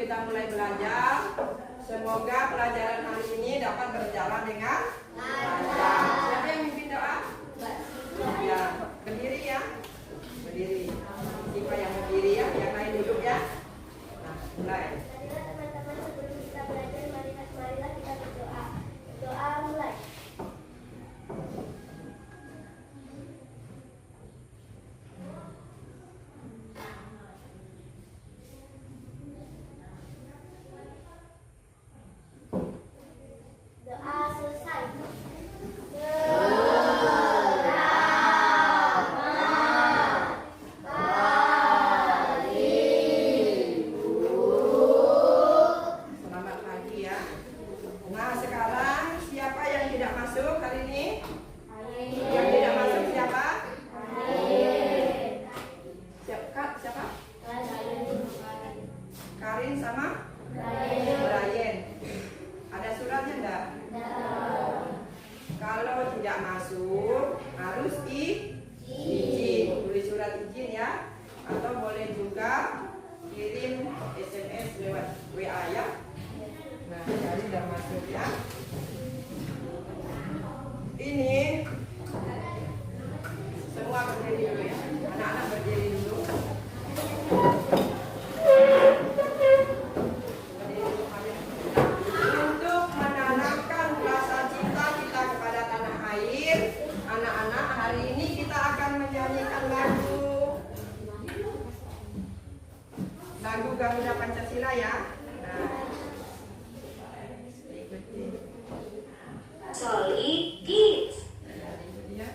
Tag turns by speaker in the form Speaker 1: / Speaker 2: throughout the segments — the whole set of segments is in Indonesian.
Speaker 1: kita mulai belajar. Semoga pelajaran hari ini dapat berjalan dengan lancar. Siapa yang mimpin doa? Ya, berdiri ya. Berdiri. Siapa yang berdiri ya? Yang lain duduk ya. Nah, mulai.
Speaker 2: Teman-teman, sebelum kita belajar, marilah kita berdoa. Doa mulai. Doa selesai.
Speaker 1: Selamat pagi ya. Nah, sekarang siapa yang tidak masuk hari ini? Yang tidak masuk siapa? Siapa? Karin sama? Brian. Ada suratnya enggak? Kalau tidak masuk harus izin, tulis surat izin ya, atau boleh juga kirim SMS lewat WA ya. Nah, jadi sudah masuk ya. Ini semua berdiri dulu ya, anak-anak berdiri dulu. Untuk menanamkan rasa cinta kita kepada tanah air, anak-anak, hari ini kita akan menyanyikan lagu Garuda Pancasila ya. Nah, ikuti.
Speaker 3: Solid Kids.
Speaker 1: Itu dia. Ya.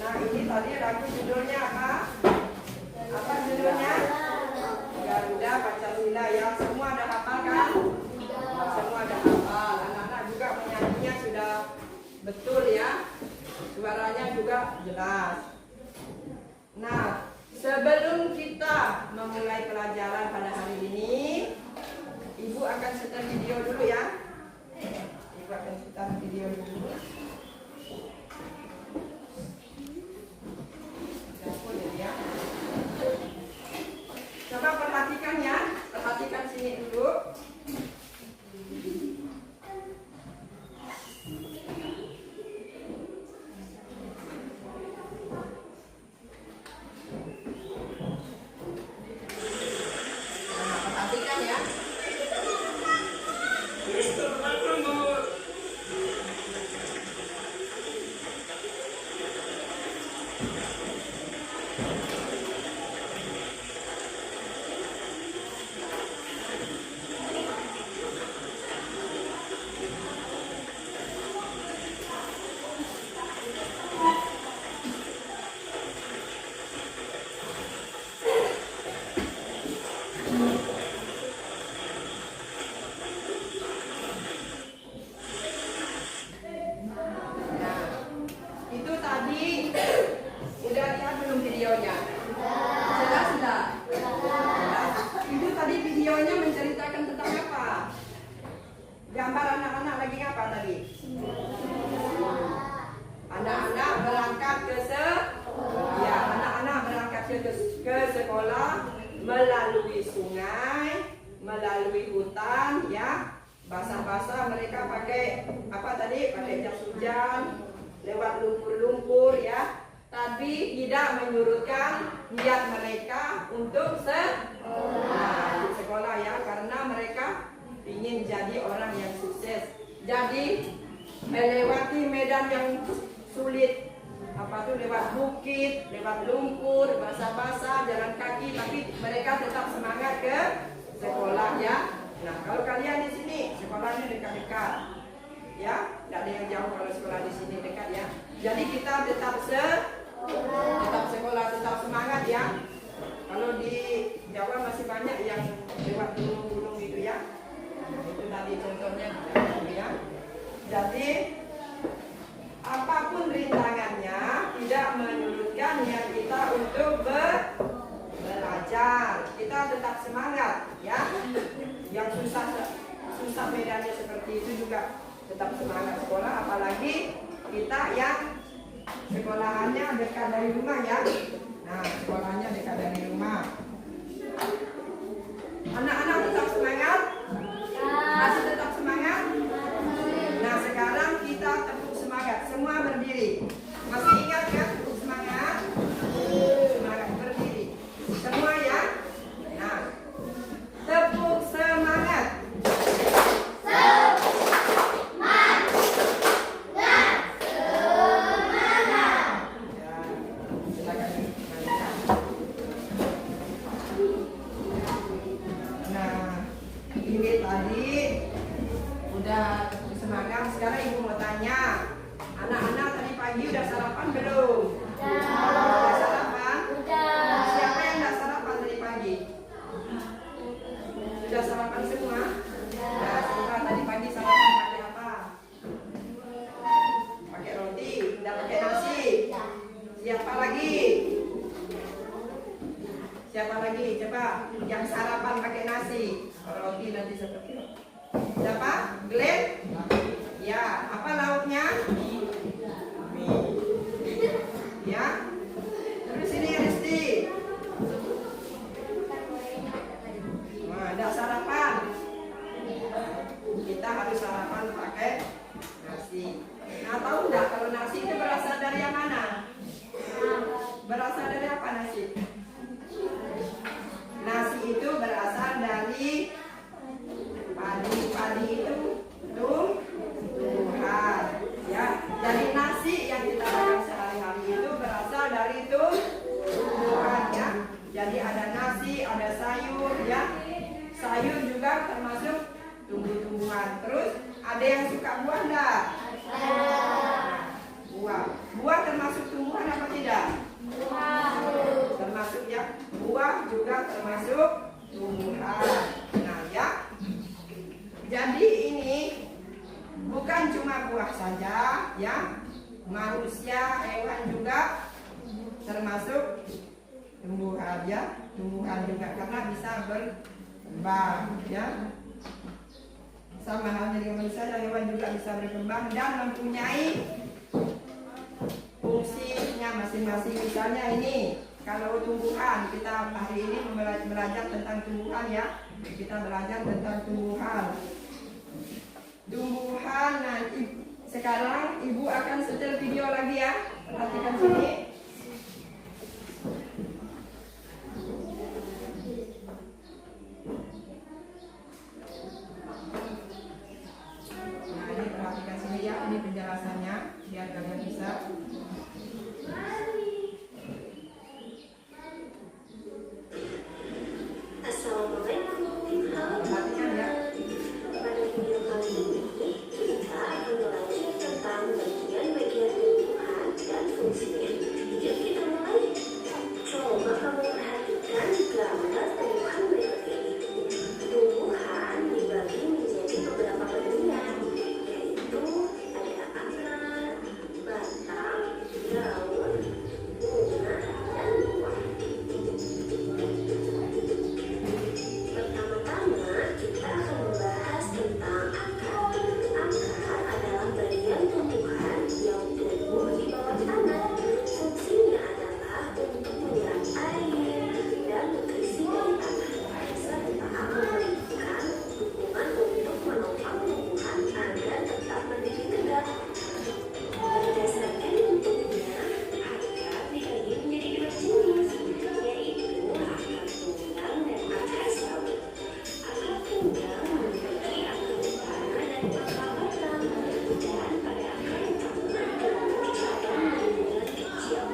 Speaker 1: Nah, ini tadi lagu judulnya apa? Apa judulnya? Garuda Pancasila ya. Semua ada hafal kan? Semua ada hafal. Anak-anak juga menyanyinya sudah betul ya. Suaranya juga jelas. Nah, sebelum kita memulai pelajaran pada hari ini, Ibu akan setel video dulu ya. Ibu akan setel video dulu. Coba perhatikan ya, perhatikan sini dulu. ya. Itu tadi udah lihat belum videonya? Jelas enggak? Itu tadi videonya menceritakan tentang apa? Gambar anak-anak lagi apa tadi? Anak-anak berangkat ke ya, anak-anak berangkat ke sekolah melalui sungai, melalui hutan, ya. Basah-basah mereka pakai apa tadi? Pakai jas hujan, lewat lumpur-lumpur, ya. Tapi tidak menyurutkan niat mereka untuk sekolah, ya, karena mereka ingin jadi orang yang sukses. Jadi melewati medan yang sulit, apa tuh, lewat bukit, lewat lumpur, basah-basah, jalan kaki, tapi mereka tetap semangat ke sekolah, ya. Nah, kalau kalian di sini sekolahnya dekat-dekat, ya, tidak ada yang jauh kalau sekolah di sini dekat, ya. Jadi kita tetap sekolah, tetap semangat, ya. Kalau di Jawa masih banyak yang lewat gunung-gunung gitu, ya. Itu tadi contohnya, ya. Jadi apapun rintangannya tidak menyurutkan niat kita untuk belajar. Kita tetap semangat, ya. Yang susah medannya seperti itu juga tetap semangat sekolah, apalagi kita yang sekolahannya dekat dari rumah, ya. Nah, sekolahnya dekat dari rumah. Anak-anak tetap semangat? Masih tetap semangat? Nah, sekarang kita tepuk semangat, semua berdiri. Masih ingat ya tepuk semangat? Semangat, berdiri. Semua, ya. Nah, tepuk semangat. Sekarang ibu mau tanya, anak-anak tadi pagi udah sarapan belum? Udah sarapan? Siapa yang udah sarapan tadi pagi? Sudah sarapan semua? Ya, semua. Tadi pagi sarapan pakai apa? Pakai roti, udah pakai nasi. Siapa lagi? Siapa lagi? Coba yang sarapan pakai nasi, roti nanti seperti itu. Siapa? Glenn? Ya, apa lauknya? Ya. Terus ini Risti. Wah, ada sarapan. Kita harus sarapan pakai nasi. Nah, tahu nggak kalau nasi itu berasal dari yang mana? Berasal dari apa nasi? Nasi itu berasal dari padi itu tumbuhan, ya. Jadi nasi yang kita makan sehari-hari itu berasal dari tumbuhan, ya. Jadi ada nasi, ada sayur, ya. Sayur juga termasuk tumbuh-tumbuhan. Terus ada yang suka buah enggak? Buah termasuk tumbuhan apa tidak? Termasuk, ya. Buah juga termasuk tumbuhan. Nah, ya. Jadi ini bukan cuma buah saja, ya. Manusia, hewan juga termasuk tumbuhan, ya. Tumbuhan juga karena bisa berkembang, ya. Sama halnya dengan manusia, hewan juga bisa berkembang dan mempunyai fungsinya masing-masing. Misalnya ini, kalau tumbuhan, kita hari ini belajar tentang tumbuhan, ya. Kita belajar tentang tumbuhan. Nah, sekarang ibu akan setel video lagi, ya. Perhatikan sini.
Speaker 2: sehingga memiliki akar utama dan pangkal batang, dan pada akar utama terdapat bulan kecil.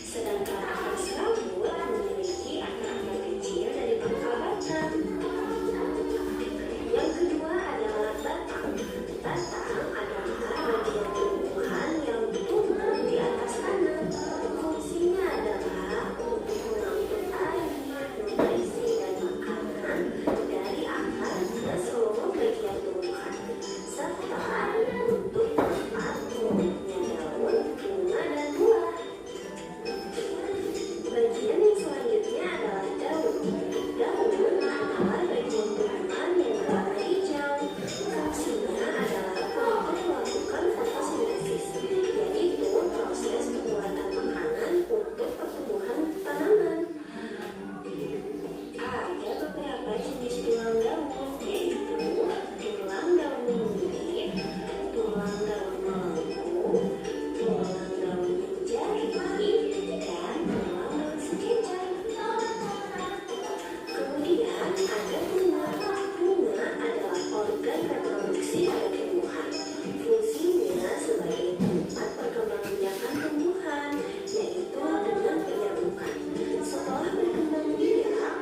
Speaker 2: Sedangkan akar serabut memiliki akar-akar kecil dari pangkal batang. Yang kedua adalah batang. Batang adalah bagian tumbuhan yang tumbuh di atas tanah. Fungsinya adalah untuk mengangkut air, nutrisi, dan makanan dari akar ke seluruh bagian tumbuhan, serta untuk tempat tumbuhnya daun, bunga, dan buah. Bagian yang selanjutnya adalah daun. Daun adalah bagian tumbuhan yang berwarna hijau. Fungsinya adalah untuk melakukan fotosintesis, yaitu proses pembuatan makanan untuk pertumbuhan tanaman. Ada beberapa jenis tulang daun, yaitu tulang daun menyimpit, tulang daun melengkung, tulang daun menjadi, dan tulang daun sekejap. Kemudian ada bunga. Bunga adalah organ reproduksi pada tumbuhan. Fungsinya sebagai tempat perkembangan biakan tumbuhan, yaitu dengan penyarukan. Setelah berkembang biak,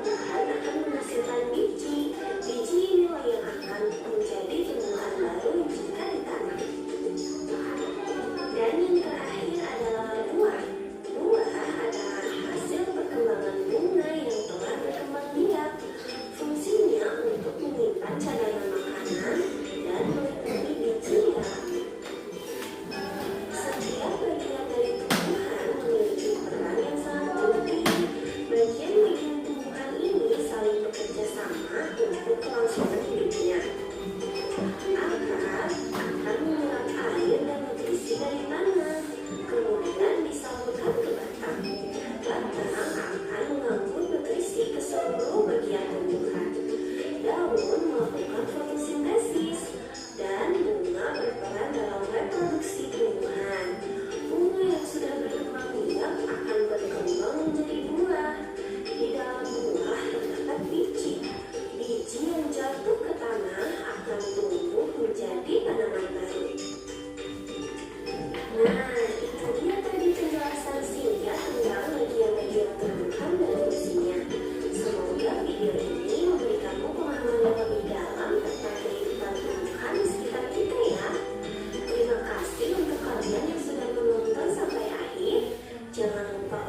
Speaker 2: tumbuhan akan menghasilkan biji. Biji inilah yang akan menjadi tumbuhan baru jika ditanam. Dan yang terakhir adalah buah. Buah adalah hasil perkembangan bunga yang telah berkembang biak. Fungsinya untuk menyimpan cadangan makanan dan melindungi bijinya. Setiap bagian dari tumbuhan memiliki peran yang sangat penting. Bagian-bagian tumbuhan ini saling bekerja sama untuk kelangsungan hidupnya. Akar akan menyerap air dan nutrisi dari tanah, kemudian disalurkan ke batang. Batang akan mengangkut nutrisi ke seluruh bagian tumbuhan. Daun melakukan fotosintesis, dan bunga berperan dalam reproduksi tumbuhan. Bunga yang sudah berkembang biak akan berkembang menjadi buah. Di dalam buah terdapat biji. Biji yang jatuh ke tanah akan tumbuh menjadi tanaman baru. Nah, itu dia tadi penjelasan singkat tentang bagian-bagian tumbuhan dan fungsinya. Semoga video ini memberikanmu pemahaman yang lebih dalam tentang kehidupan tumbuhan di sekitar kita ya. Terima kasih untuk kalian yang sudah menonton sampai akhir. Jangan lupa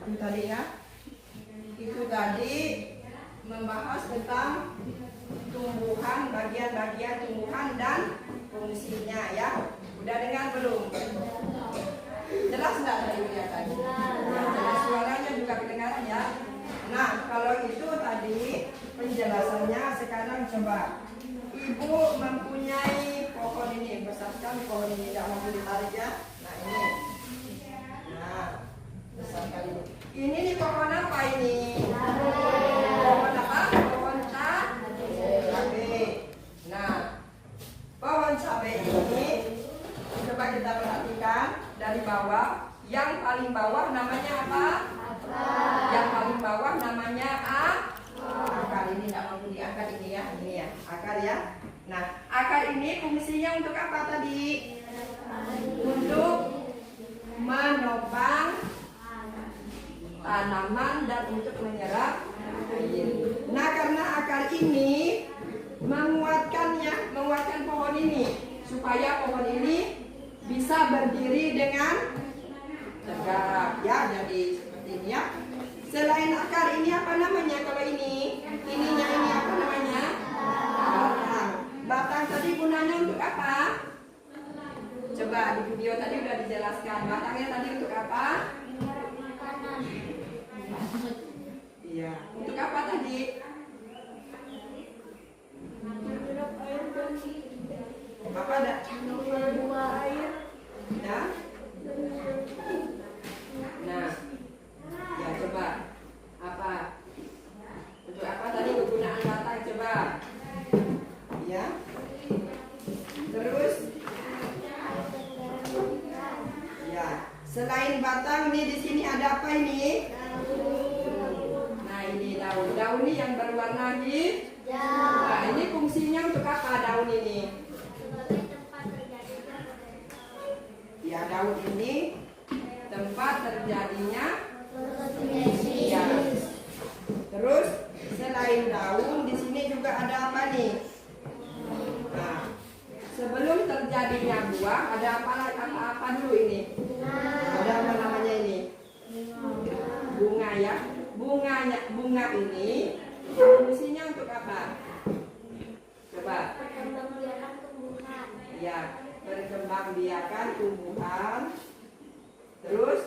Speaker 1: Itu tadi ya. Itu tadi membahas tentang tumbuhan, bagian-bagian tumbuhan dan fungsinya ya. Udah dengar belum? Jelas enggak tadi lihat tadi? Jelas, suaranya juga kedengaran ya. Nah, kalau itu tadi penjelasannya. Sekarang coba Ibu mempunyai pohon ini, besar sekali pohon ini, tidak mampu ditarik ya. Nah ini, nah besar sekali. Ini nih pohon apa ini? Pohon apa? Pohon cabai. Nah, pohon cabai ini coba kita perhatikan dari bawah. Yang paling bawah namanya apa? Yang paling bawah namanya akar. Ini tidak mampu diangkat ini ya, akar ya. Nah, akar ini fungsinya untuk apa tadi? Untuk menopang tanaman dan untuk menyerap air. Nah, karena akar ini menguatkan pohon ini supaya pohon ini bisa berdiri dengan tegak ya, jadi seperti ini ya. Selain akar ini apa namanya kalau ininya ini apa namanya? Batang. Batang tadi gunanya untuk apa? Coba di video tadi udah dijelaskan. Batangnya tadi untuk apa? Iya. Untuk apa tadi? Apa ada? Air. Ya. Nah, ya coba apa? Untuk apa tadi kegunaan batang coba? Ya. Terus? Ya. Selain batang nih, di sini ada apa ini? Nah, ini daun. Daun ini yang berwarna hijau. Nah, ini fungsinya untuk apa daun ini? Ya, daun ini tempat terjadinya ya. Terus selain daun, di sini juga ada apa nih? Nah, sebelum terjadinya buah, ada apa dulu ini? Ada apa namanya ini? Bunga ya. Bunga ini fungsinya untuk apa? Coba. Ya, berkembang biakan tumbuhan. Terus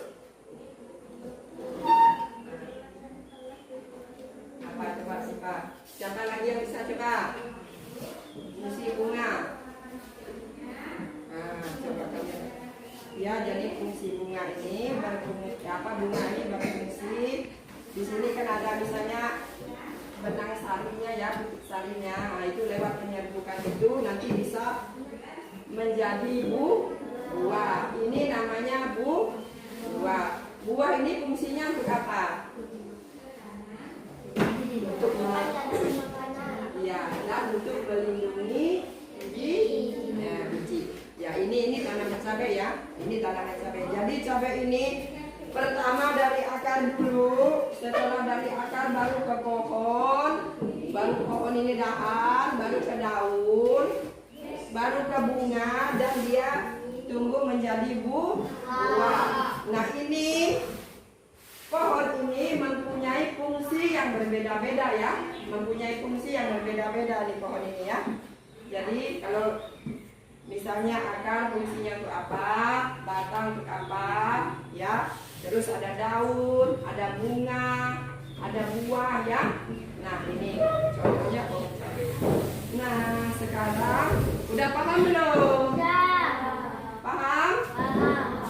Speaker 1: apa coba siapa? Siapa lagi yang bisa coba? Fungsi bunga. Nah, coba kalian. Ya, jadi fungsi bunga ini bunga ini berfungsi. Di sini kan ada misalnya benang sarinya ya, butir sarinya. Nah, itu lewat penyerbukan itu nanti bisa menjadi buah. Ini namanya buah. Buah ini fungsinya untuk apa? Untuk ya, dan untuk melindungi biji. Ya, ini tanaman cabai ya. Ini tanaman cabai. Jadi cabai ini pertama dari akar dulu, setelah dari akar baru ke pohon, baru pohon ini dahan, baru ke daun, baru ke bunga, dan dia tumbuh menjadi buah. Nah, ini pohon ini mempunyai fungsi yang berbeda-beda ya, mempunyai fungsi yang berbeda-beda di pohon ini ya. Jadi kalau misalnya akar fungsinya untuk apa, batang untuk apa, ya. Terus ada daun, ada bunga, ada buah ya. Nah, ini contohnya pohon cabai. Nah, sekarang udah paham belum? Paham?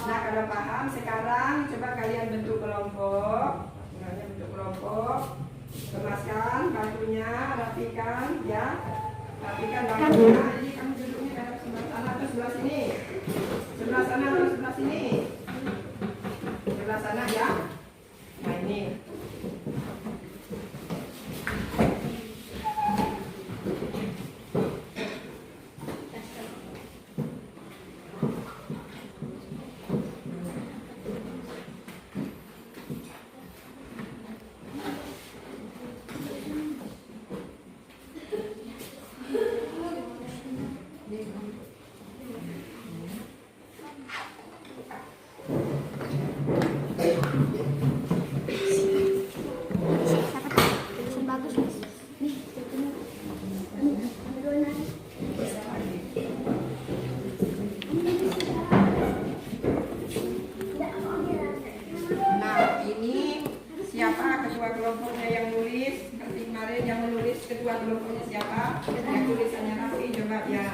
Speaker 1: Nah, kalau paham sekarang coba kalian bentuk kelompok. Bentuk kelompok. Kemaskan batunya, rapikan ya. Rapikan batunya. Jadi kamu duduknya dari sebelah sana atau sebelah sini. Sebelah sana atau sebelah sini. Sebelah sana ya. Nah, ini. Kelompoknya yang nulis seperti kemarin yang menulis ketua kelompoknya siapa? Yang tulisannya rapi coba ya.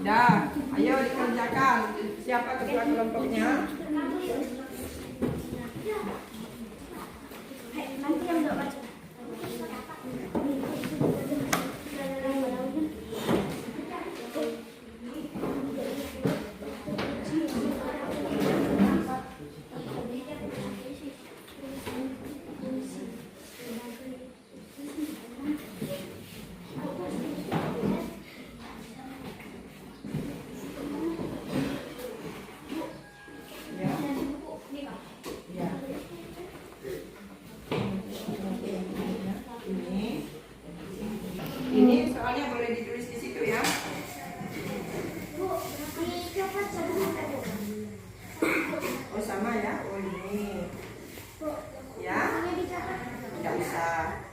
Speaker 1: Dah, ayo dikerjakan. Siapa ketua kelompoknya?
Speaker 2: Nanti yang enggak baca.
Speaker 1: Ini soalnya boleh ditulis di situ ya. Oh, sama ya. Oh, ini. Ya. Tidak usah.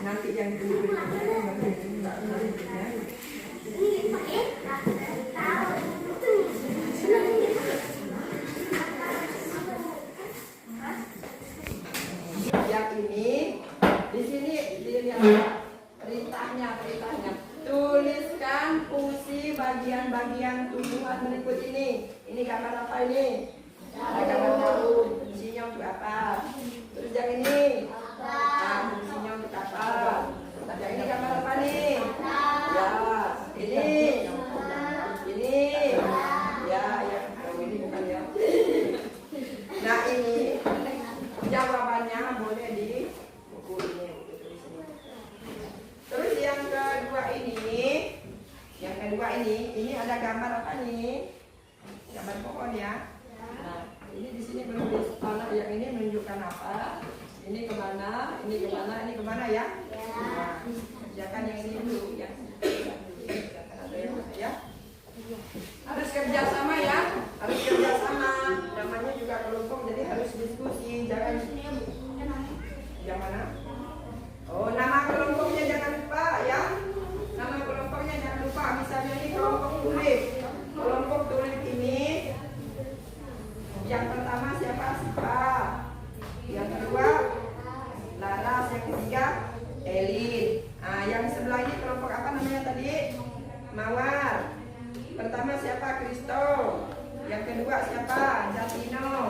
Speaker 1: Nanti yang dulu yang ini di ini apa? Perintahnya. Tuliskan fungsi bagian-bagian tumbuhan berikut ini. Ini gambar apa ini? Ada gambar daun. Fungsinya untuk apa? Terus yang ini? Nah, fungsinya untuk apa? Yang ini gambar apa nih? Ya, ini. Ya, oh, ini bukan ya. Nah, ini jawabannya boleh di buku ini. Terus yang kedua ini ada gambar apa nih? Gambar pohon ya. Nah, ini di sini menulis anak yang ini menunjukkan apa? Ini kemana? Ini kemana ya? Nah, kerjakan yang ini dulu ya. Harus kerjasama ya, harus kerjasama. Namanya juga kelompok, jadi harus diskusi. Yang mana? Oh, nama kelompoknya jangan lupa ya. Nama kelompoknya jangan lupa. Misalnya ini kelompok tulip. Kelompok tulip ini yang pertama siapa? Sipa. Yang kedua Laras. Yang ketiga Elin. Nah, yang sebelah ini kelompok apa namanya tadi? Mawar. Pertama siapa? Kristo. Yang kedua siapa? Jatino.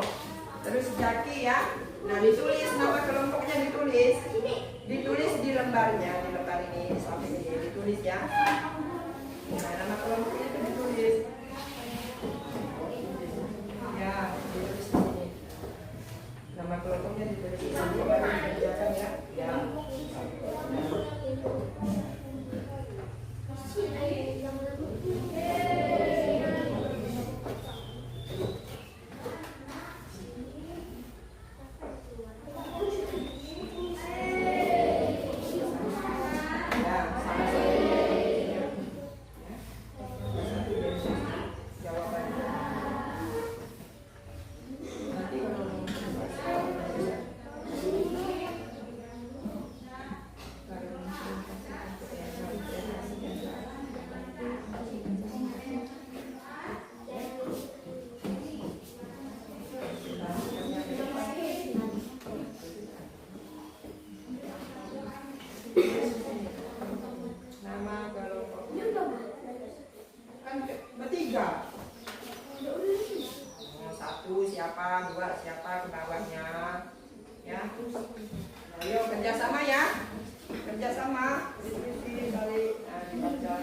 Speaker 1: Terus Jaki ya. Nah, ditulis nama kelompoknya, ditulis di lembarnya, di lembar ini, di samping ini ditulis ya. Nah, nama kelompoknya itu ditulis. Ya, ditulis di sini. Nama kelompoknya ditulis di sini, baru dikerjakan ya. Ya. Bertiga. Satu siapa, dua siapa ke bawahnya, ya. Ayo kerjasama ya, kerjasama. Diskusi balik, dibaca.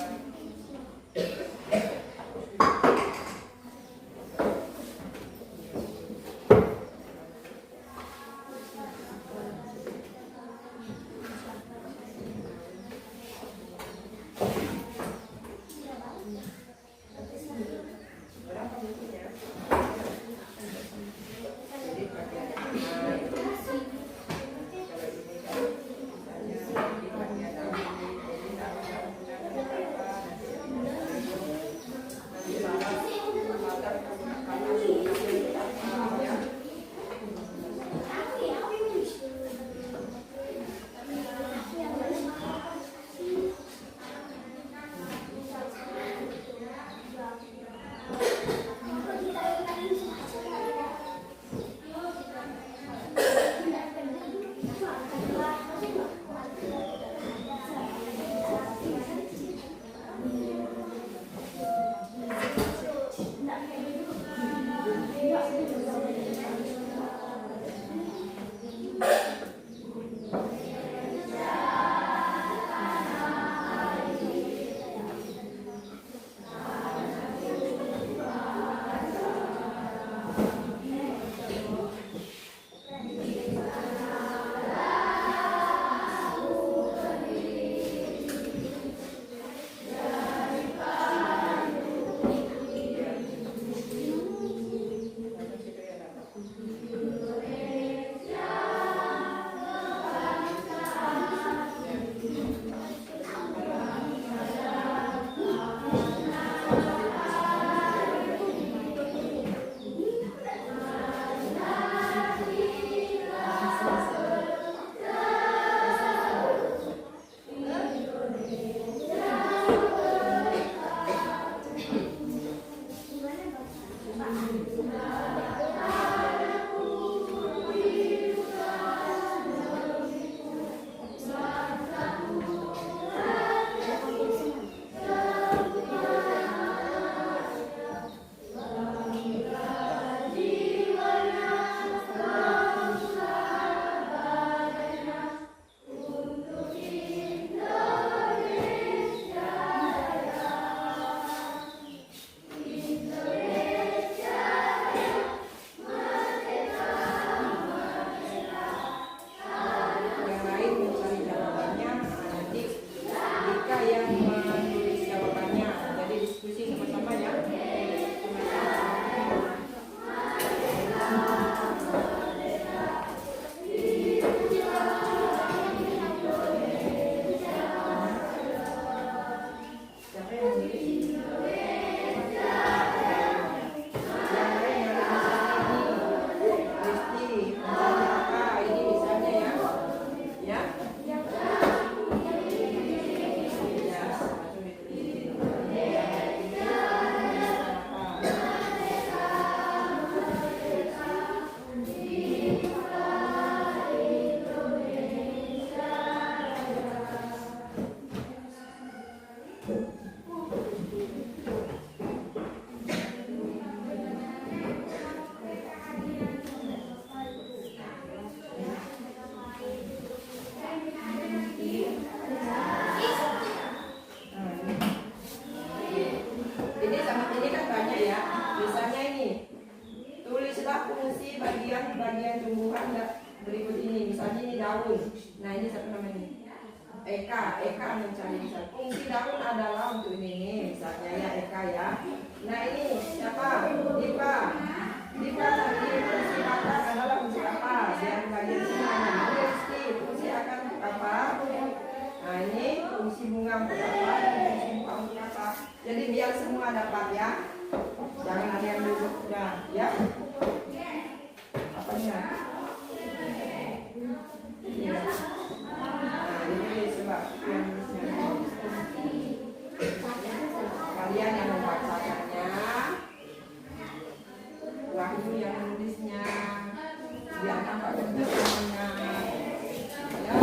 Speaker 1: Nah ini siapa namanya? Eka mencari misalnya. Fungsi daun adalah untuk ini misalnya ya Eka ya. Nah ini siapa? Dipa tadi fungsi makan adalah fungsi apa? Yang bagian sini namanya Rizky. Fungsi akan untuk apa? Nah ini fungsi bunga untuk apa? Dan fungsi buah untuk apa? Jadi biar semua dapat ya. Jangan ada yang duduk ya. Apanya? Iya. Nah ini sebab yang kalian yang membacakannya, Wahyu yang menulisnya, biar tampak kerjasamanya ya.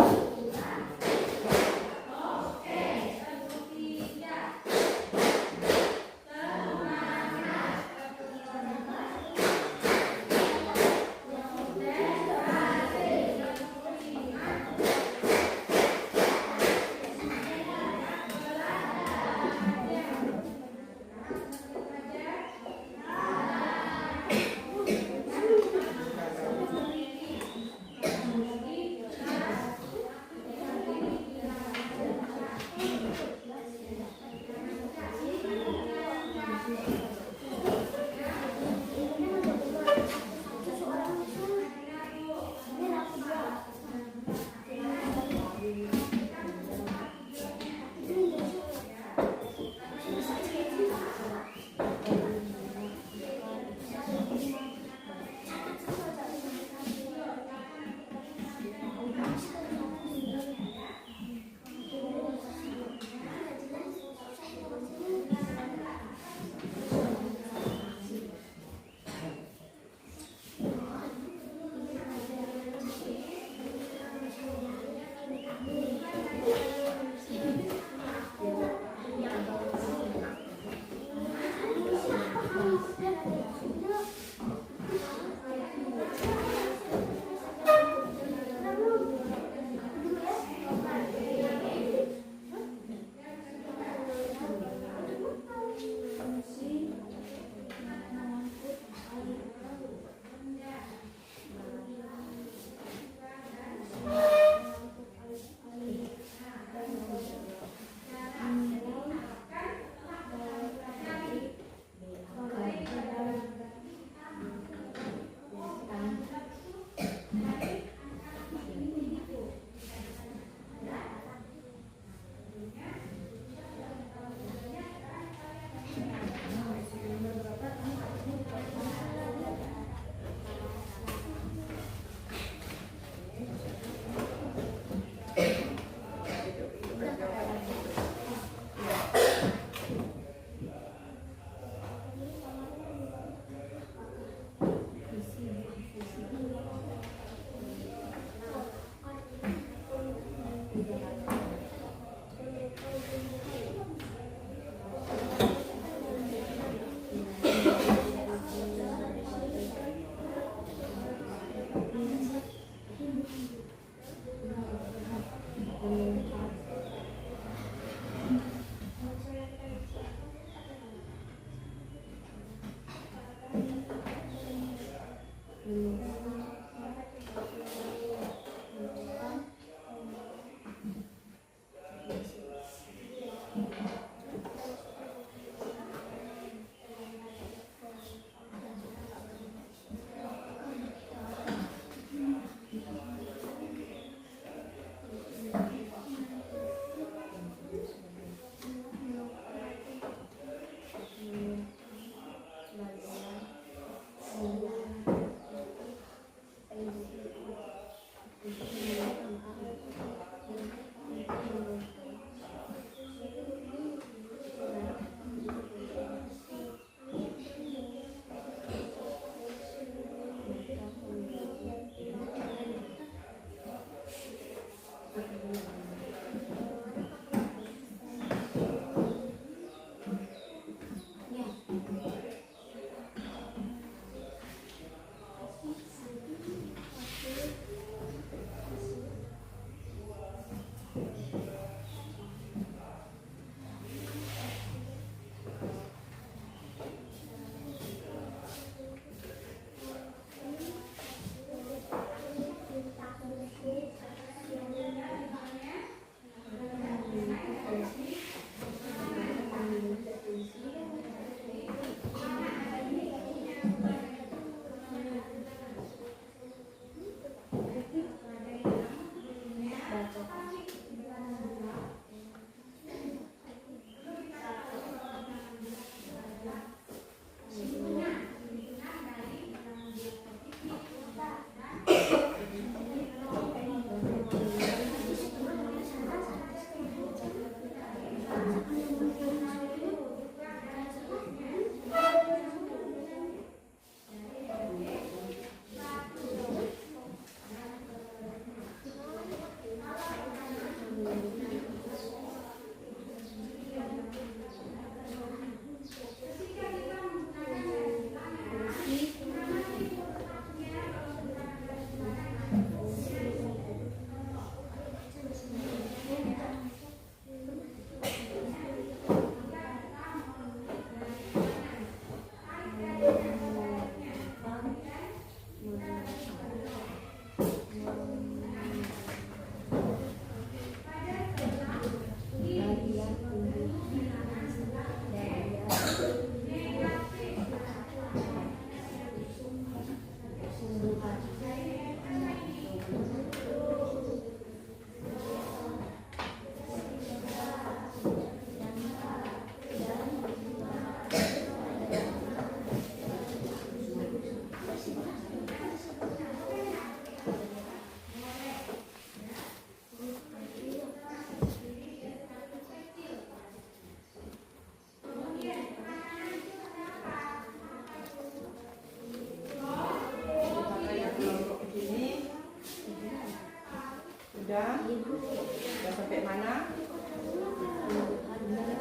Speaker 1: Sudah sampai mana?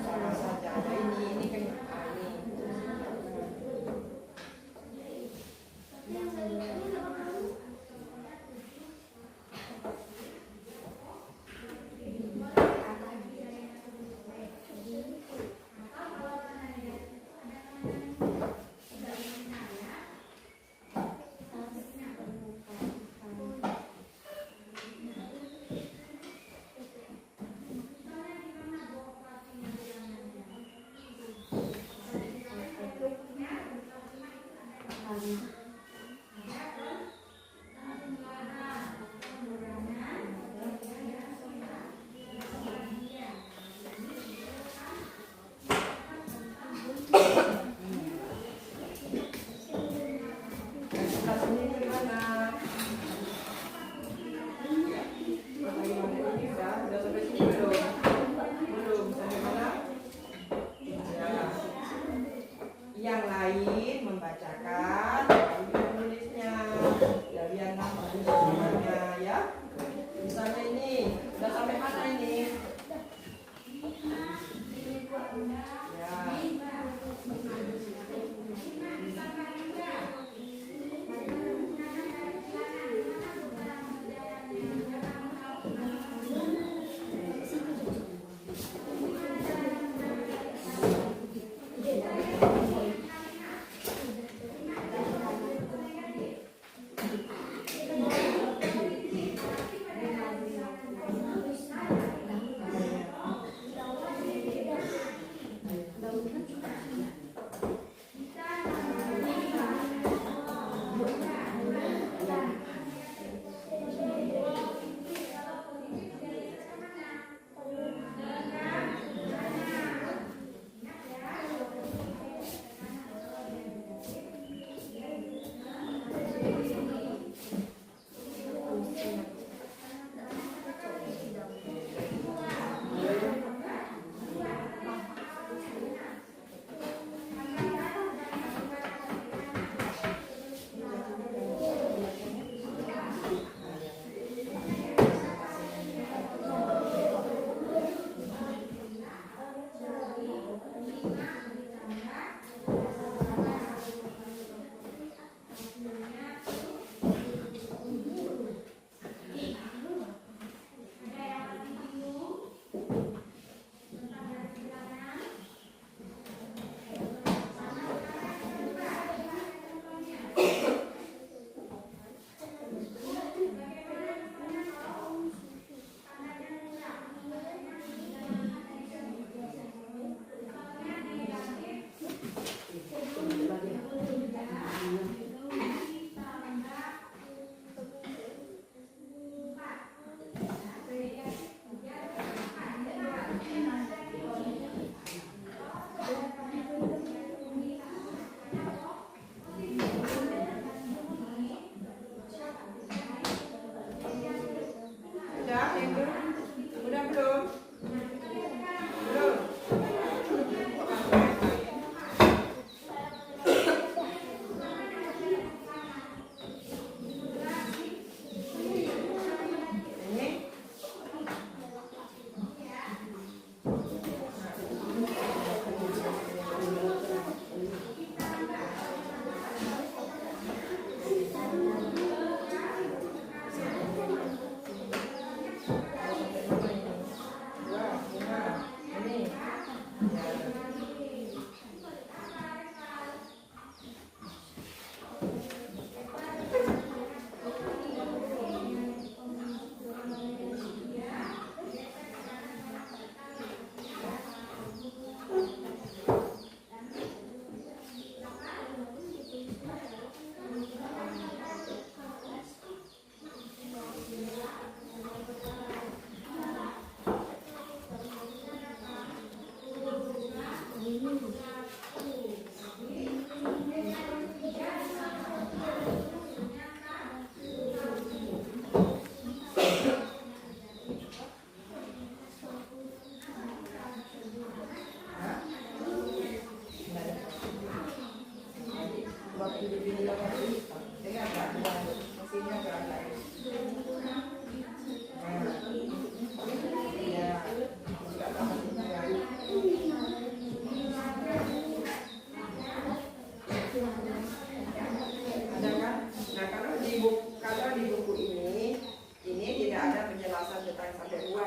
Speaker 1: Sama saja. Nah, ini kan ini.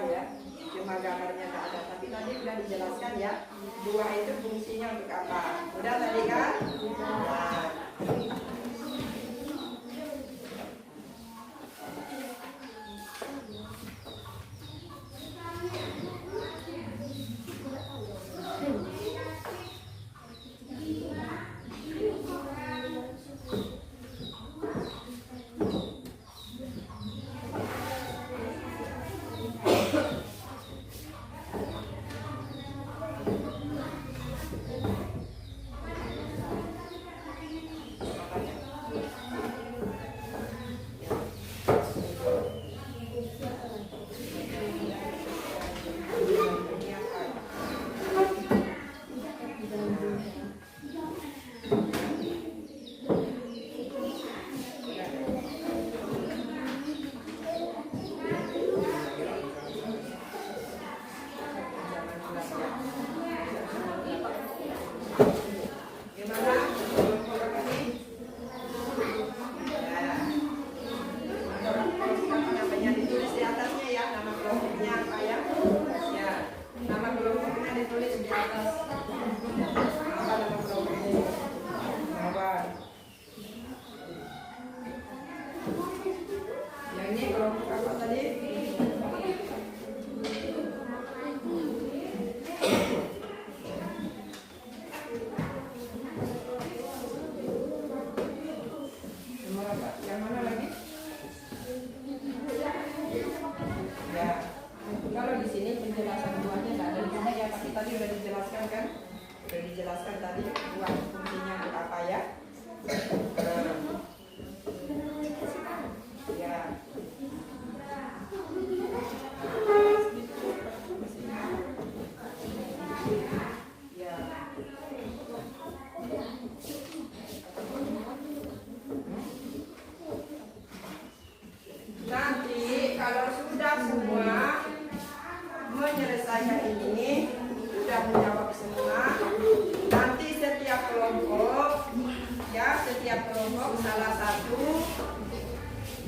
Speaker 1: buah ya. Cuma gambarnya nggak ada, tapi tadi udah dijelaskan ya. Buah itu fungsinya untuk apa? Udah tadi kan? Nah.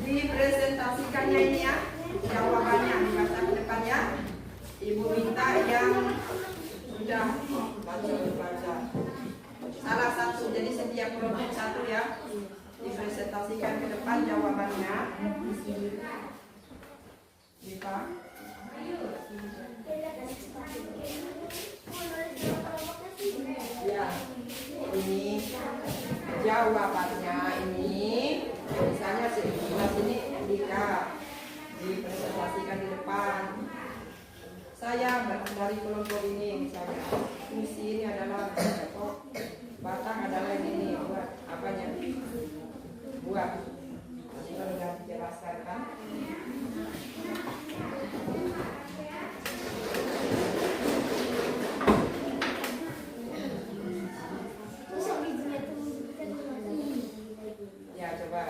Speaker 1: Dipresentasikannya ini ya, jawabannya dibaca ke depan ya. Ibu minta yang sudah baca. Salah satu, jadi setiap kelompok satu ya, dipresentasikan ke depan jawabannya. Dipa. Ya, ini jawabannya ini. Misalnya sebelah sini Dika dipresentasikan di depan. Saya dari kelompok ini misalnya. Fungsi ini adalah batang adalah ini buat apanya? Buat. Nanti kalau sudah dijelaskan kan. Ya coba.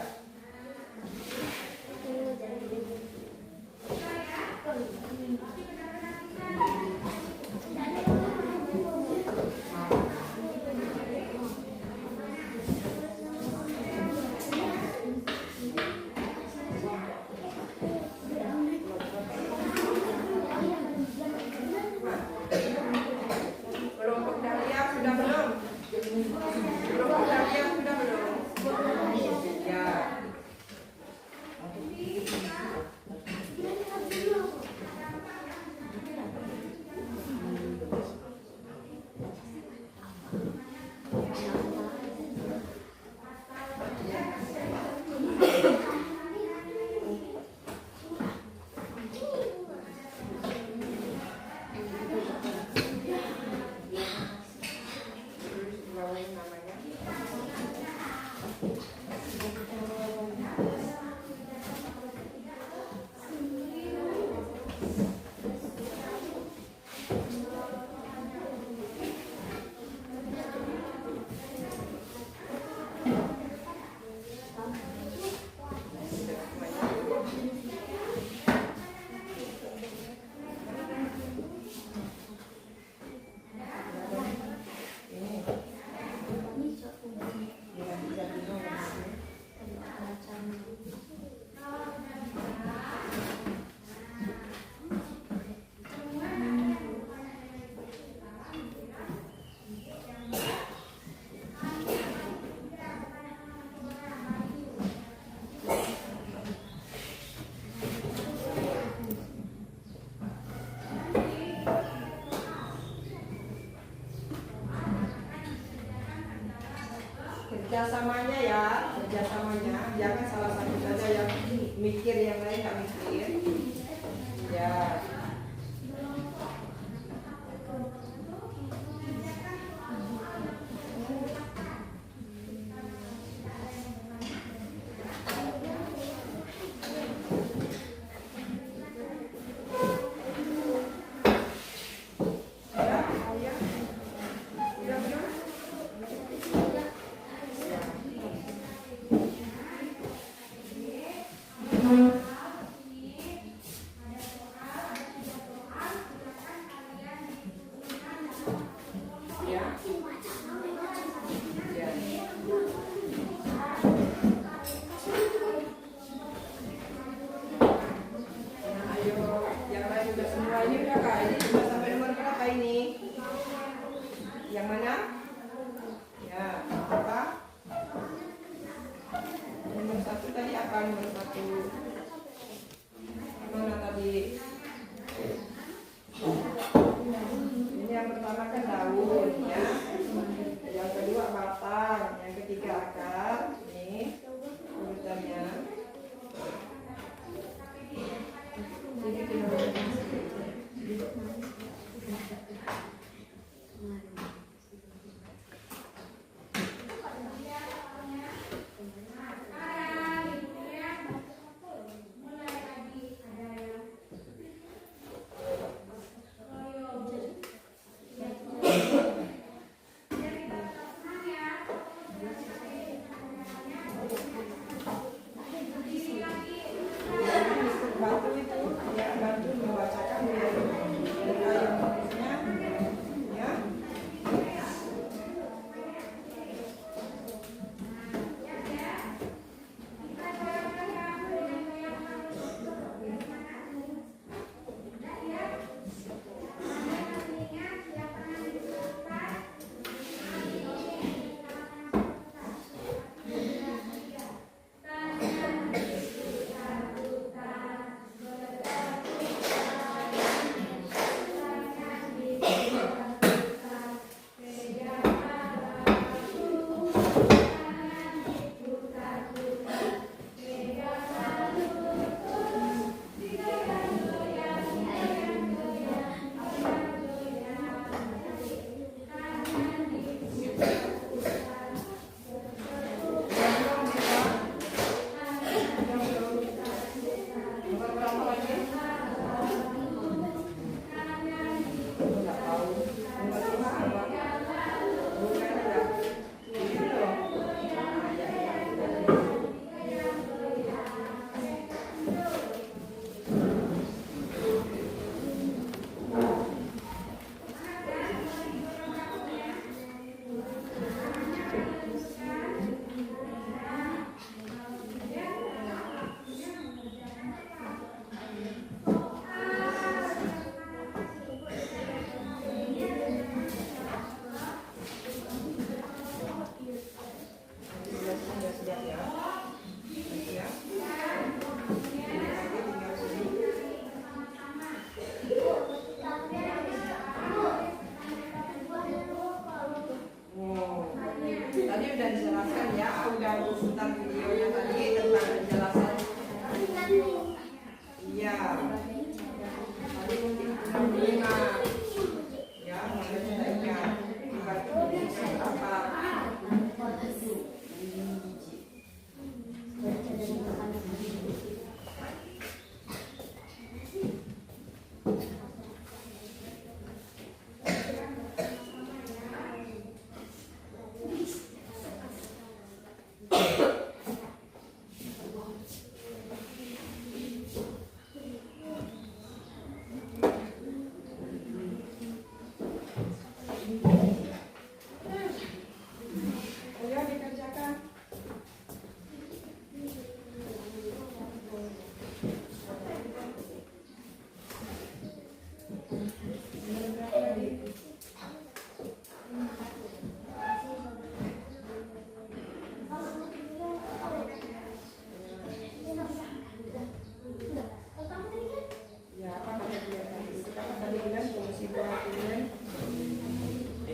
Speaker 1: kerjasamanya ya, kerjasamanya. Jangan salah satu saja yang mikir, yang lain nggak mikir. Ya. Yang mana? Ya, apa? Nomor 1 tadi apa? Nomor 1 mana tadi? Ini yang pertama kan daun ya. Yang kedua batang, yang ketiga akar. Ini urutannya. Bantu itu, ya bantu membacakan yang menulisnya, ya. Tadi udah dijelaskan ya, udah putar videonya tadi tentang penjelasan. Iya. Tadi mungkin kurang mendengar. Ya, mulai kita ingat. Apa?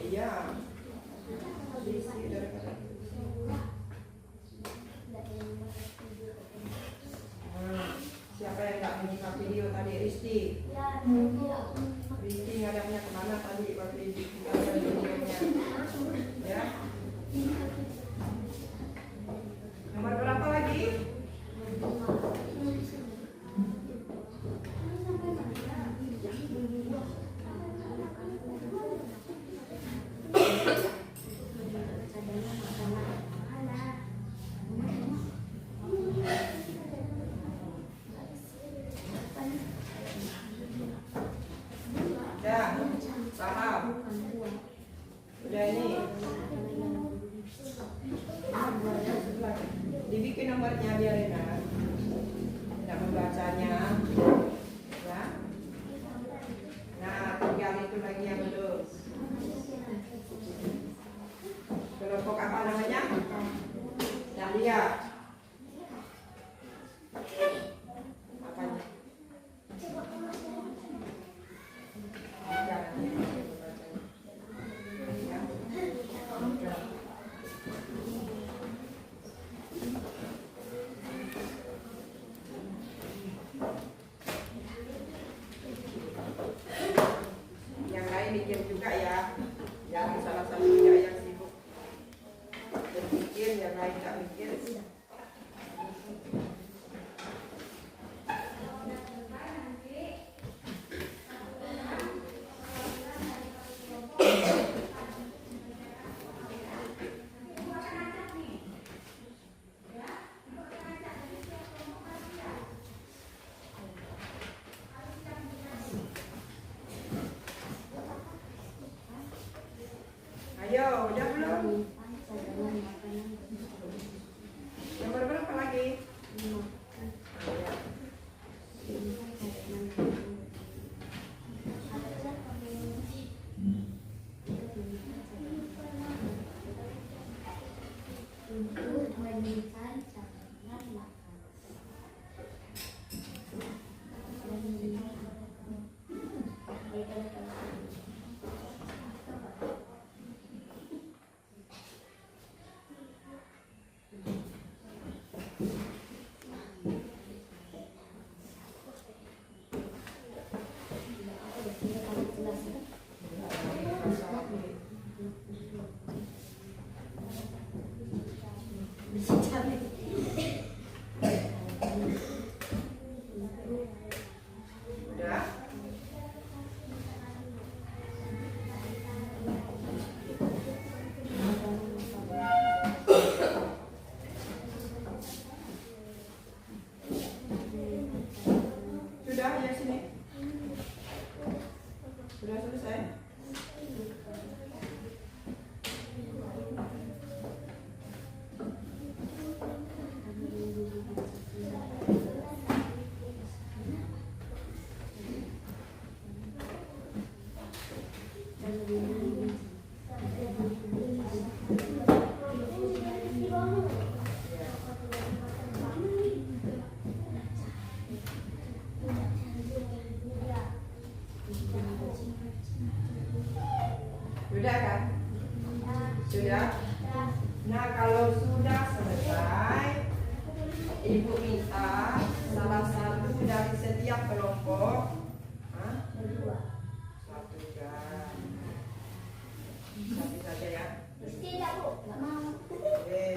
Speaker 1: Iya. Diisi daripada Riki ngadapnya kemana tadi waktu kita videonya? Ya. Nomor berapa lagi? Ya, paham. Udah ini. Dibikin nomornya biar enak. Tidak membacanya. Ya. Nah, tinggal itu lagi yang betul. Kelompok apa namanya? Dahlia. Apanya? Yang lain mikir juga ya, jangan salah satunya yang sibuk berpikir, yang lain tak mikir. Ayo, udah belum? Nomor berapa lagi? Udah? Sudah ya sini. Sudah selesai. Sudah kan? Sudah? Nah, kalau sudah selesai, Ibu minta salah satu dari setiap kelompok. Satu kan? Satu saja ya. Oke.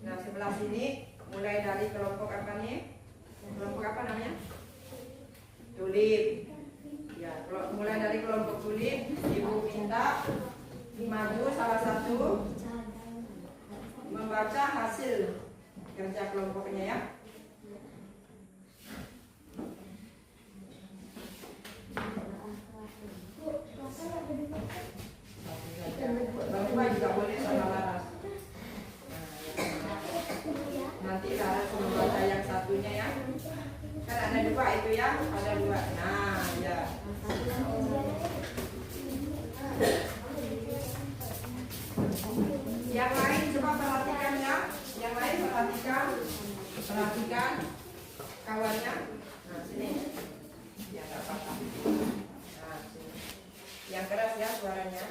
Speaker 1: Nah, sebelah sini mulai dari kelompok apa nih? Kelompok apa namanya? Tulip. Ya, mulai dari kelompok tulip, Ibu minta maju salah satu membaca hasil kerja kelompoknya ya. Berdua juga boleh sama Laras. Nanti Laras membaca yang satunya ya. Kan ada dua itu ya, ada dua. Nah, ya. Yang lain coba perhatikan ya. Yang lain perhatikan kawannya. Nah, sini. Ya, tak apa-apa. Nah, sini. Yang keras ya suaranya.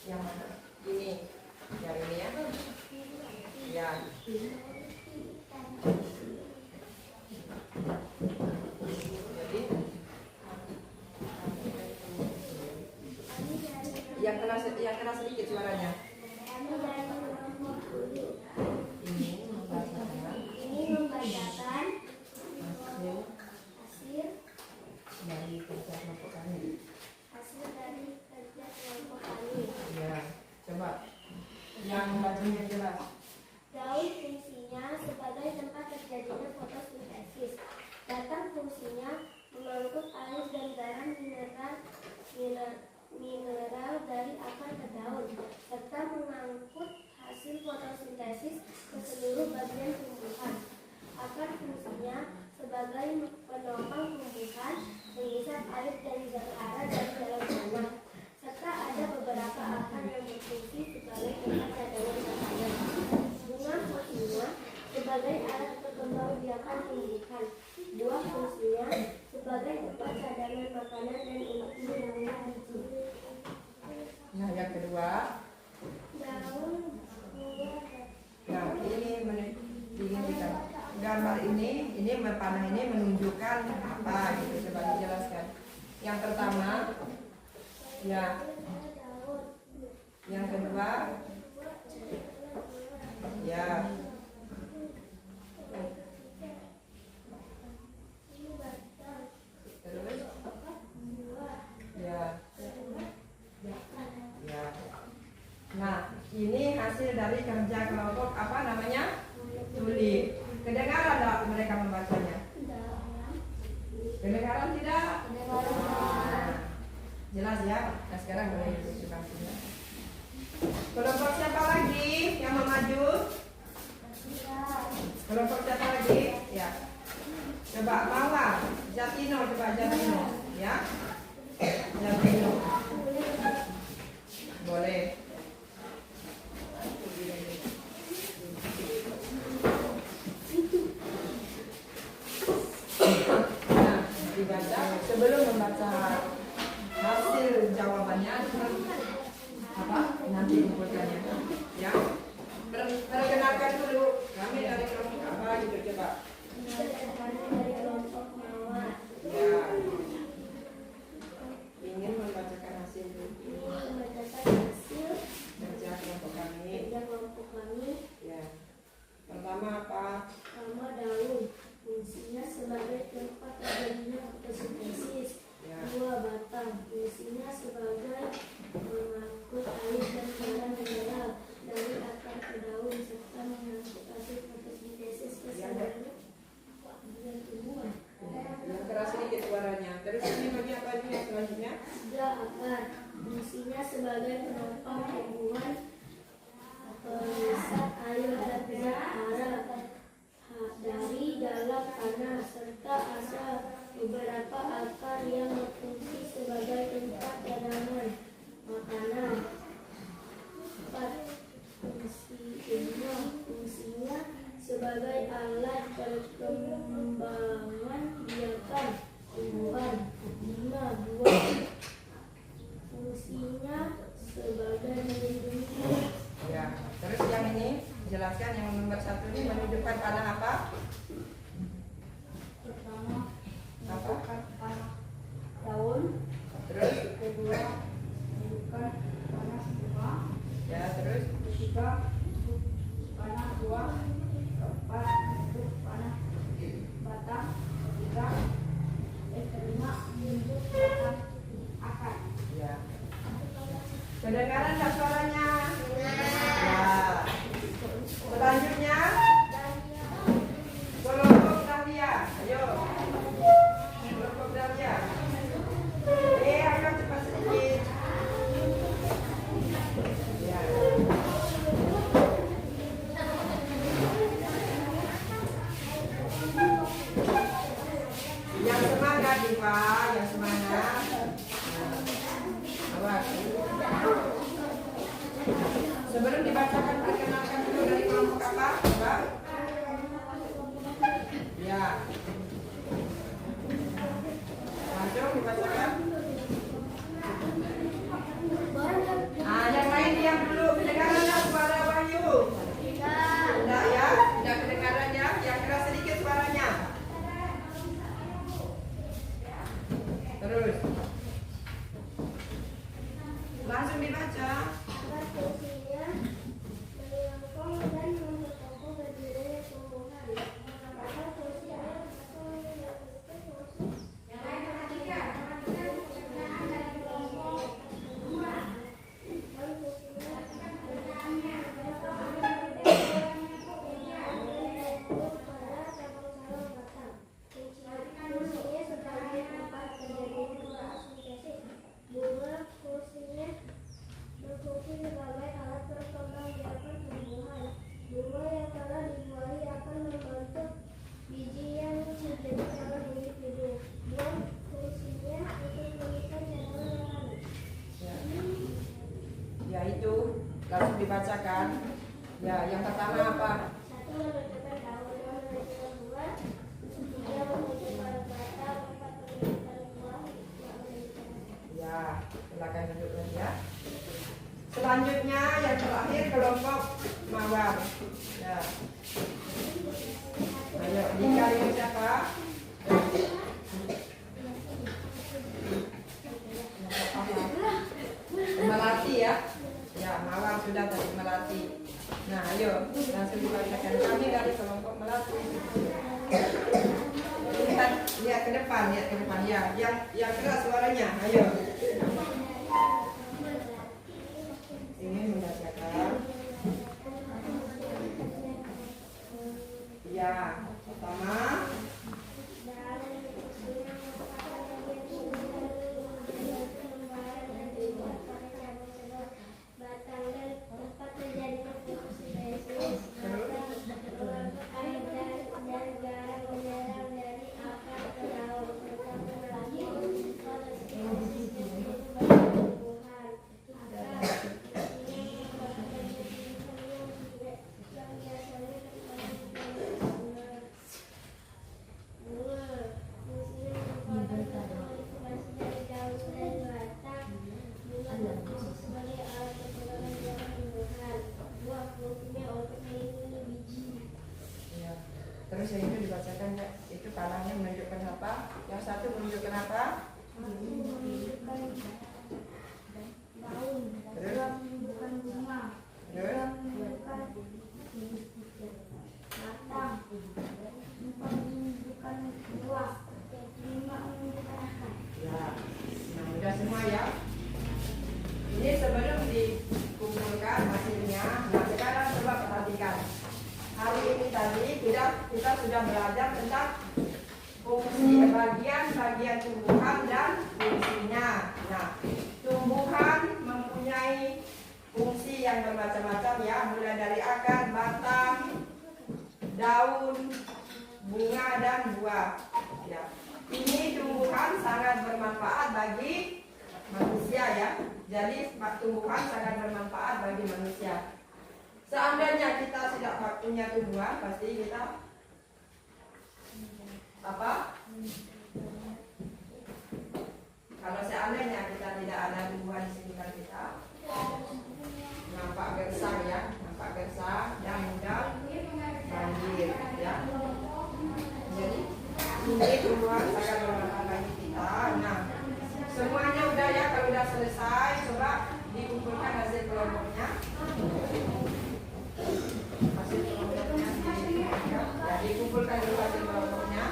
Speaker 1: Yang mana? Ini. Yang ini ya. Ya. Jadi yang keras sedikit suaranya.
Speaker 2: Ini membacakan hasil dari kerja kelompok kami.
Speaker 1: Ya, coba yang bacanya jelas.
Speaker 2: Daun fungsinya sebagai tempat terjadinya fotosintesis. Batang fungsinya mengangkut air dan garam mineral dari akar ke daun, serta mengangkut hasil fotosintesis ke seluruh bagian tumbuhan. Akar fungsinya sebagai penopang tumbuhan, menghisap air dari dalam tanah, serta ada beberapa akar yang berfungsi sebagai tempat cadangan makanan. Bunga fungsinya sebagai alat perkembangbiakan tumbuhan. Buah fungsinya sebagai tempat cadangan makanan dan untuk menanam biji.
Speaker 1: Nah, yang kedua.
Speaker 2: Daun buah.
Speaker 1: Nah, ini kita gambar ini panah ini menunjukkan apa gitu, coba dijelaskan. Yang pertama, ya. Yang kedua, ya. Terus, ya. Ya. Nah, ini hasil dari kerja kelompok apa namanya? Tuli. Kedengaran tidak mereka membacanya? Kedengaran tidak? Nah, jelas ya. Nah, sekarang boleh ditunjukkan. Kelompok siapa lagi yang mau maju? Kelompok siapa lagi? Ya. Coba Mawar, Jatino, coba Jatino, ya. Jatino. Boleh. Nah, dibaca sebelum membaca hasil jawabannya apa nanti inputannya, ya. Perkenalkan dulu kami dari kelompok apa gitu, coba.
Speaker 2: Dari kelompok Mawar.
Speaker 1: Ya. Ingin membacakan hasil kerja kelompok kami. Ya. Pertama apa?
Speaker 2: Pertama, daun fungsinya sebagai tempat terjadinya fotosintesis.
Speaker 1: Ya.
Speaker 2: Dua, batang fungsinya sebagai mengangkut air dan garam mineral dari akar ke daun serta mengangkut hasil fotosintesis ke seluruh bagian tumbuhan.
Speaker 1: Yang keras sedikit suaranya. Terus ini bagian apa yang selanjutnya?
Speaker 2: Tiga, akar fungsinya sebagai penopang tumbuhan, penghisap air dan zat hara dari dalam tanah, serta ada beberapa akar yang berfungsi sebagai tempat cadangan makanan. Empat, fungsinya sebagai alat perkembangan biakan tumbuhan. 5, buah fungsinya sebagai melindungi.
Speaker 1: Ya. Terus yang ini jelaskan yang nomor 1 ini menunjukkan pada apa?
Speaker 2: Pertama,
Speaker 1: Apa?
Speaker 2: daun.
Speaker 1: Terus?
Speaker 2: Kedua, menunjukkan panas bunga.
Speaker 1: Ya, terus?
Speaker 2: Ketiga, panas buah. Keempat, bentuk panas batang. Kelima, bentuk batang akar.
Speaker 1: Ya. Kedengaran nggak suaranya? Ya. Selanjutnya kelompok Dahlia. Ayo. Kelompok Dahlia. Ayo cepat sedikit. Ya. Yang semangat, Diva. Yang semangat. Awas. langsung dibaca.
Speaker 2: Apa fungsinya menyongkong dan memperkokoh berdirinya tumbuhan? Apa fungsinya berfungsi sebagai alat perkembangbiakan tumbuhan. Bunga yang telah dibuahi akan membentuk biji yang menjadi calon individu. Buah fungsinya untuk mengikat cadangan makanan.
Speaker 1: Ya itu langsung dibacakan. Ya, yang pertama apa?
Speaker 2: Satu, menentukan daun. Dua, menentukan buah. Tiga, menentukan batang. Empat, menentukan buah. Lima, menentukan
Speaker 1: Ya, silakan duduk lagi ya. Selanjutnya yang terakhir kelompok mawar. Ya. Ayo, Dika ini siapa? Melati ya. Ya, mawar sudah tadi melati. Nah, ayo langsung dibacakan kami dari kelompok melati. Lihat ke depan ya. Yang keras suaranya. Ayo. Ini membacakan. Ya, pertama.
Speaker 2: batang dan tempat terjadinya fotosintesis. Air dan garam menyerang dari akar ke daun serta melatih fotosintesis itu pada tumbuhan. Yang biasanya bunga fungsinya merupakan inkubasi dari daun dan batang. Bunga berfungsi sebagai alat perkembangbiakan tumbuhan. Buah fungsinya untuk melindungi biji.
Speaker 1: Ya. Terus yang itu dibacakan ya. Itu panahnya menunjukkan apa? Yang satu menunjukkan apa?
Speaker 2: Menunjukkan daun.
Speaker 1: Terus?
Speaker 2: Dua menunjukkan bunga.
Speaker 1: Terus?
Speaker 2: Tiga menunjukkan batang. Empat menunjukkan buah. Lima menunjukkan akar.
Speaker 1: Ya. Nah, udah semua ya. Ini sebelum dikumpulkan hasilnya. Nah, sekarang coba perhatikan. Hari ini tadi kita sudah belajar tentang fungsi bagian-bagian tumbuhan dan fungsinya. Nah, tumbuhan mempunyai fungsi yang bermacam-macam ya, mulai dari akar, batang, daun, bunga dan buah. Ya. Ini tumbuhan sangat bermanfaat bagi manusia ya. Jadi tumbuhan sangat bermanfaat bagi manusia. Seandainya kita tidak punya tumbuhan, pasti kita apa? Kalau seandainya kita tidak ada tumbuhan di sekitar kita, nampak gersang ya, nampak gersang dan mudah banjir ya. Jadi ini tumbuhan sangat bermanfaat bagi kita. Nah, semuanya udah ya. Kalau udah selesai, coba dikumpulkan hasil kelompoknya. Hasil kelompoknya ya, dikumpulkan dulu hasil kelompoknya.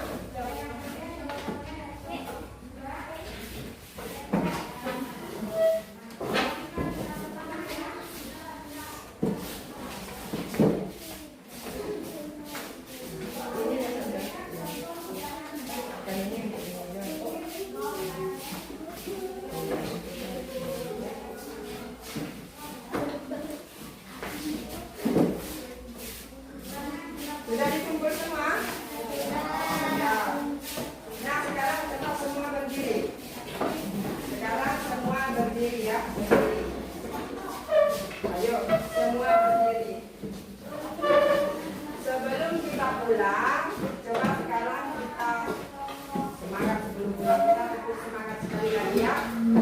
Speaker 1: Sudah dikumpul semua? Ya. Nah, sekarang tetap semua berdiri. Sekarang semua berdiri ya. Berdiri. Ayo, semua berdiri. Sebelum kita pulang, coba sekarang kita semangat sebelum pulang. Kita tepuk semangat sekali lagi ya.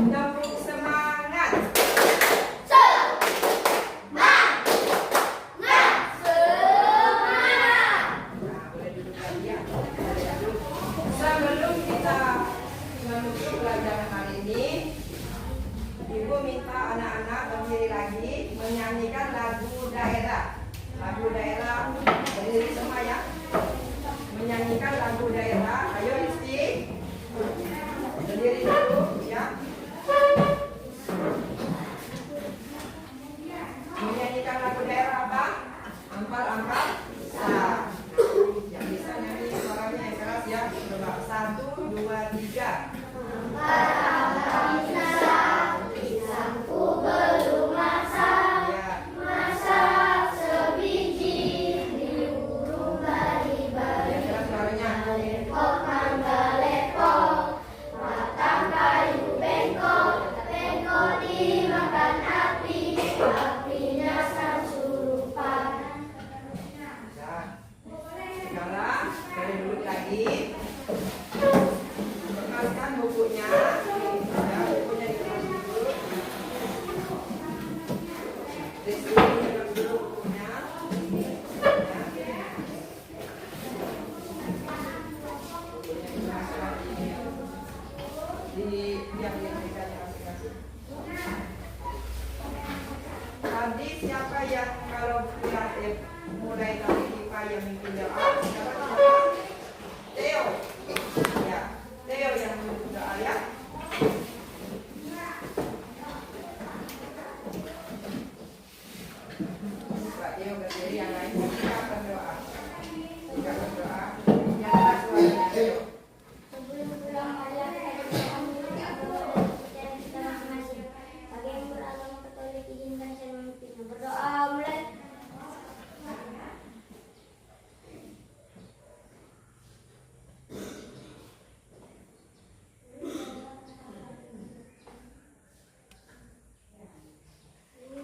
Speaker 1: Tepuk semangat. Sebelum kita menutup pelajaran hari ini, Ibu minta anak-anak daerah. Lagu daerah. Berdiri semua ya. Menyanyikan lagu daerah. Ayo Rizky. Berdiri dulu ya. Menyanyikan lagu daerah apa? Ampar ampar sa. Yang bisa nyanyi suaranya yang keras ya. Coba 1, 2, 3. Sekarang dari dulu lagi bekaskan bukunya ya, bukunya dikemas dulu. Rizky pegang dulu bukunya ya. Bukunya dikemaskan di yang dikasih masing-masing. Tadi siapa yang kalau mulai dari IPA yang memimpin doa? Siapa siapa? Theo. Ya, Theo yang memimpin doa ya. Pak Theo berdiri, yang lain juga berdoa. Juga berdoa. Yang keras suaranya Theo.
Speaker 3: Sebelum pulang ayah bagi yang beragama Katolik izinkan saya memimpinnya. Berdoa mulai.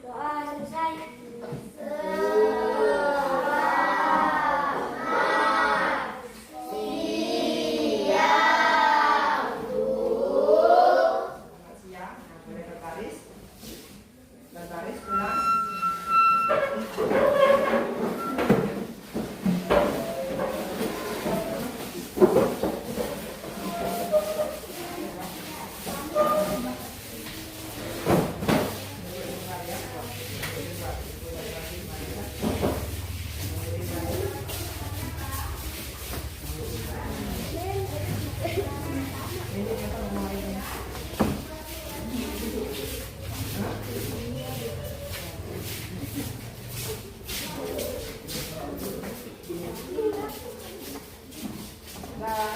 Speaker 3: Doa selesai.
Speaker 1: Selamat siang. Nah, boleh berbaris. Berbaris pulang. Dah.